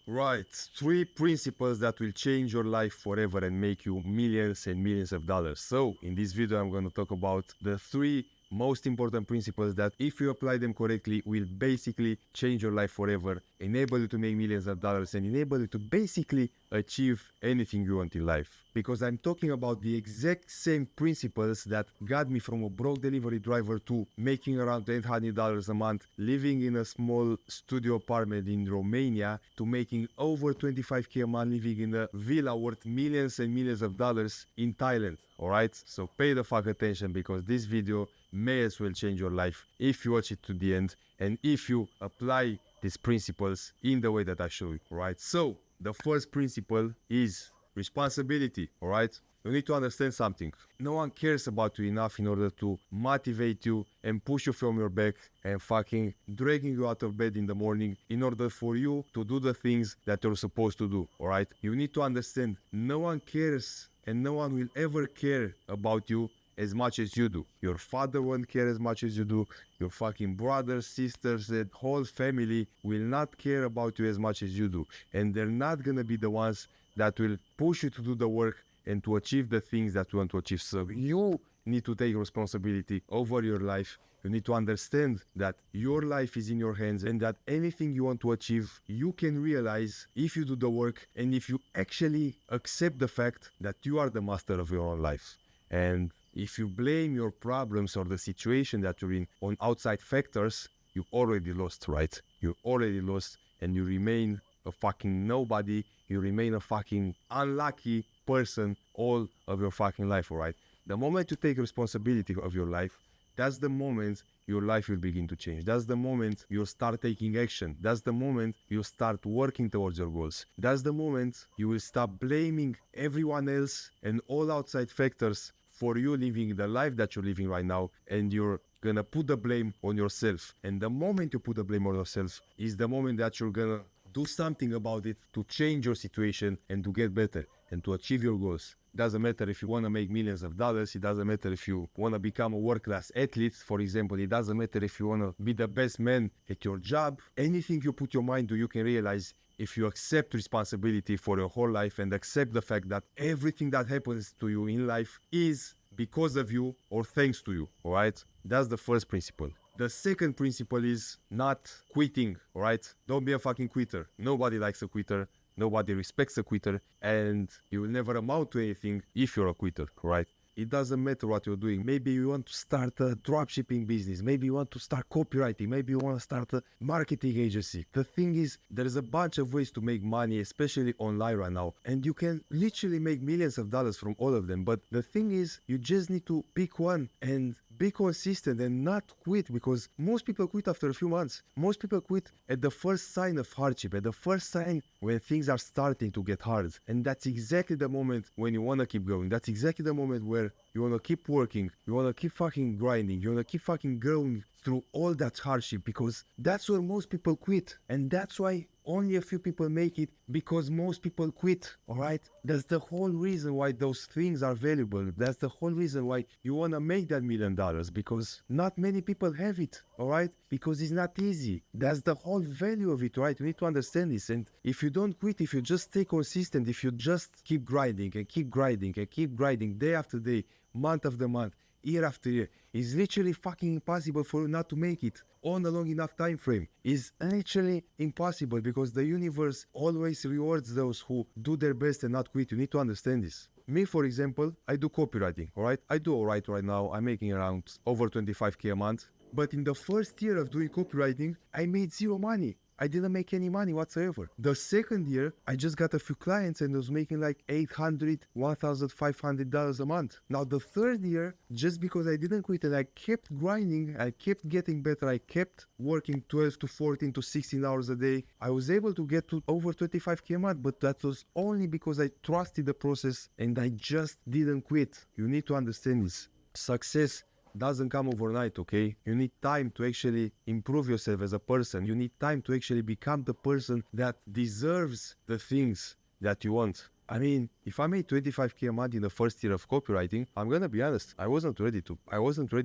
Right, three principles that will change your life forever and make you millions and millions of dollars. So, in this video, I'm going to talk about the three most important principles that, if you apply them correctly, will basically change your life forever, enable you to make millions of dollars, and enable you to basically achieve anything you want in life. Because I'm talking about the exact same principles that got me from a broke delivery driver to making around $800 a month, living in a small studio apartment in Romania, to making over 25k a month, living in a villa worth millions and millions of dollars in Thailand. Alright, so pay the fuck attention, because this video may as well change your life if you watch it to the end and if you apply these principles in the way that I show you. Right, so the first principle is responsibility. Alright, you need to understand something. No one cares about you enough in order to motivate you and push you from your back and fucking dragging you out of bed in the morning in order for you to do the things that you're supposed to do. Alright, you need to understand, no one cares and no one will ever care about you as much as you do. Your father won't care as much as you do. Your fucking brothers, sisters, and whole family will not care about you as much as you do. And they're not gonna be the ones that will push you to do the work and to achieve the things that you want to achieve. So you need to take responsibility over your life. You need to understand that your life is in your hands and that anything you want to achieve, you can realize if you do the work and if you actually accept the fact that you are the master of your own life. And if you blame your problems or the situation that you're in on outside factors, you already lost, right? You already lost and you remain a fucking nobody. You remain a fucking unlucky person all of your fucking life, alright? The moment you take responsibility of your life, that's the moment your life will begin to change. That's the moment you'll start taking action. That's the moment you'll start working towards your goals. That's the moment you will stop blaming everyone else and all outside factors for you living the life that you're living right now, and you're gonna put the blame on yourself. And the moment you put the blame on yourself is the moment that you're gonna do something about it to change your situation and to get better and to achieve your goals. Doesn't matter if you want to make millions of dollars. It doesn't matter if you want to become a world-class athlete, for example. It doesn't matter if you want to be the best man at your job. Anything you put your mind to, you can realize if you accept responsibility for your whole life and accept the fact that everything that happens to you in life is because of you or thanks to you. All right, that's the first principle. The second principle is not quitting. All right, don't be a fucking quitter. Nobody likes a quitter. Nobody respects a quitter, and you will never amount to anything if you're a quitter, right? It doesn't matter what you're doing. Maybe you want to start a dropshipping business. Maybe you want to start copywriting. Maybe you want to start a marketing agency. The thing is, there's a bunch of ways to make money, especially online right now. And you can literally make millions of dollars from all of them. But the thing is, you just need to pick one and be consistent and not quit, because most people quit after a few months. Most people quit at the first sign of hardship, at the first sign when things are starting to get hard. And that's exactly the moment when you want to keep going. That's exactly the moment where you want to keep working, you want to keep fucking grinding, you want to keep fucking growing through all that hardship, because that's where most people quit. And that's why only a few people make it, because most people quit. All right, that's the whole reason why those things are valuable. That's the whole reason why you want to make that $1 million, because not many people have it. All right, because it's not easy. That's the whole value of it, right? You need to understand this. And if you don't quit, if you just stay consistent, if you just keep grinding and keep grinding and keep grinding day after day, month after month, year after year, it's literally fucking impossible for you not to make it on a long enough time frame. It's literally impossible, because the universe always rewards those who do their best and not quit. You need to understand this. Me, for example, I do copywriting, all right? I do all right now. I'm making around over 25k a month. But in the first year of doing copywriting, I made zero money. I didn't make any money whatsoever. The second year, I just got a few clients and was making like $800, $1,500 a month. Now the third year, just because I didn't quit and I kept grinding, I kept getting better, I kept working 12 to 14 to 16 hours a day, I was able to get to over 25k a month, but that was only because I trusted the process and I just didn't quit. You need to understand this. Success doesn't come overnight, okay? You need time to actually improve yourself as a person. You need time to actually become the person that deserves the things that you want. I mean, if I made 25k a month in the first year of copywriting, I'm gonna be honest, I wasn't ready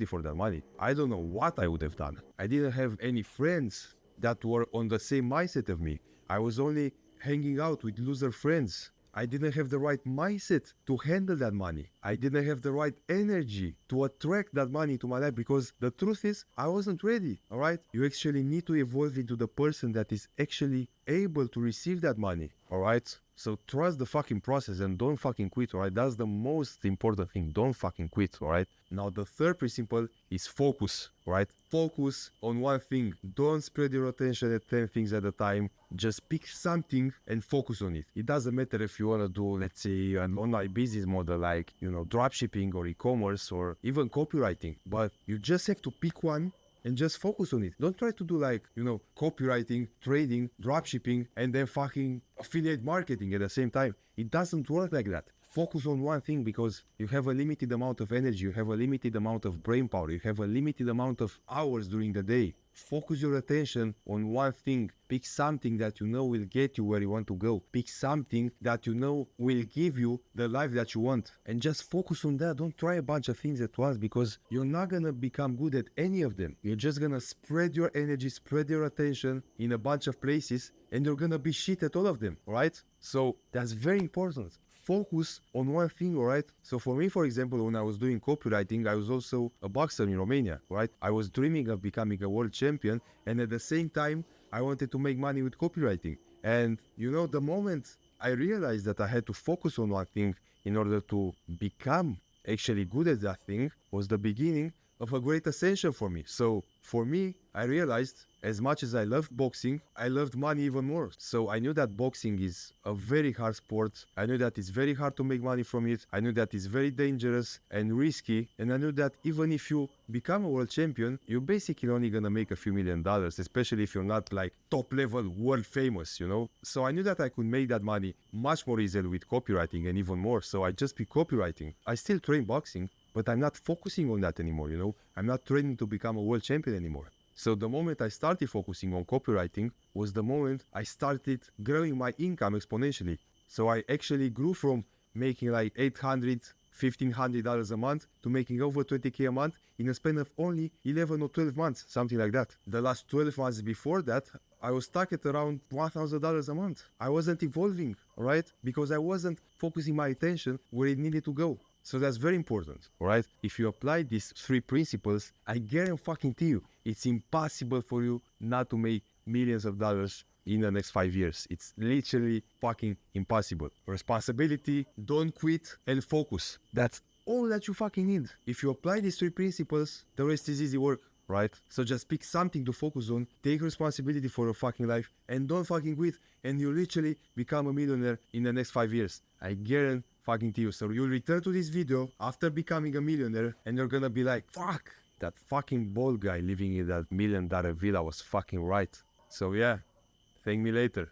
for that money. I don't know what I would have done. I didn't have any friends that were on the same mindset of me. I was only hanging out with loser friends. I didn't have the right mindset to handle that money. I didn't have the right energy to attract that money to my life because the truth is I wasn't ready. All right. You actually need to evolve into the person that is actually able to receive that money. All right. So trust the fucking process and don't fucking quit. All right. That's the most important thing. Don't fucking quit. All right. Now the third principle is focus. Right? Focus on one thing. Don't spread your attention at 10 things at a time. Just pick something and focus on it. It doesn't matter if you want to do, let's say, an online business model like, dropshipping or e-commerce or even copywriting. But you just have to pick one and just focus on it. Don't try to do like, copywriting, trading, dropshipping, and then fucking affiliate marketing at the same time. It doesn't work like that. Focus on one thing because you have a limited amount of energy, you have a limited amount of brain power, you have a limited amount of hours during the day. Focus your attention on one thing. Pick something that you know will get you where you want to go. Pick something that you know will give you the life that you want. And just focus on that. Don't try a bunch of things at once because you're not going to become good at any of them. You're just going to spread your energy, spread your attention in a bunch of places and you're going to be shit at all of them, right? So that's very important. Focus on one thing, all right? So for me, for example, when I was doing copywriting, I was also a boxer in Romania, right? I was dreaming of becoming a world champion, and at the same time, I wanted to make money with copywriting. And, the moment I realized that I had to focus on one thing in order to become actually good at that thing was the beginning of a great ascension for me. So for me, I realized as much as I loved boxing, I loved money even more. So I knew that boxing is a very hard sport. I knew that it's very hard to make money from it. I knew that it's very dangerous and risky. And I knew that even if you become a world champion, you're basically only gonna make a few $1 million, especially if you're not like top level world famous, So I knew that I could make that money much more easily with copywriting and even more. So I just picked copywriting. I still train boxing, but I'm not focusing on that anymore, I'm not training to become a world champion anymore. So the moment I started focusing on copywriting was the moment I started growing my income exponentially. So I actually grew from making like $800, $1,500 a month to making over 20K a month in a span of only 11 or 12 months, something like that. The last 12 months before that, I was stuck at around $1,000 a month. I wasn't evolving, right? Because I wasn't focusing my attention where it needed to go. So that's very important, right? If you apply these 3 principles, I guarantee you, it's impossible for you not to make millions of dollars in the next 5 years. It's literally fucking impossible. Responsibility, don't quit, and focus. That's all that you fucking need. If you apply these 3 principles, the rest is easy work, right? So just pick something to focus on, take responsibility for your fucking life, and don't fucking quit, and you literally become a millionaire in the next 5 years. I guarantee you. So you'll return to this video after becoming a millionaire and you're gonna be like, fuck, that fucking bald guy living in that $1 million villa was fucking right. So yeah, thank me later.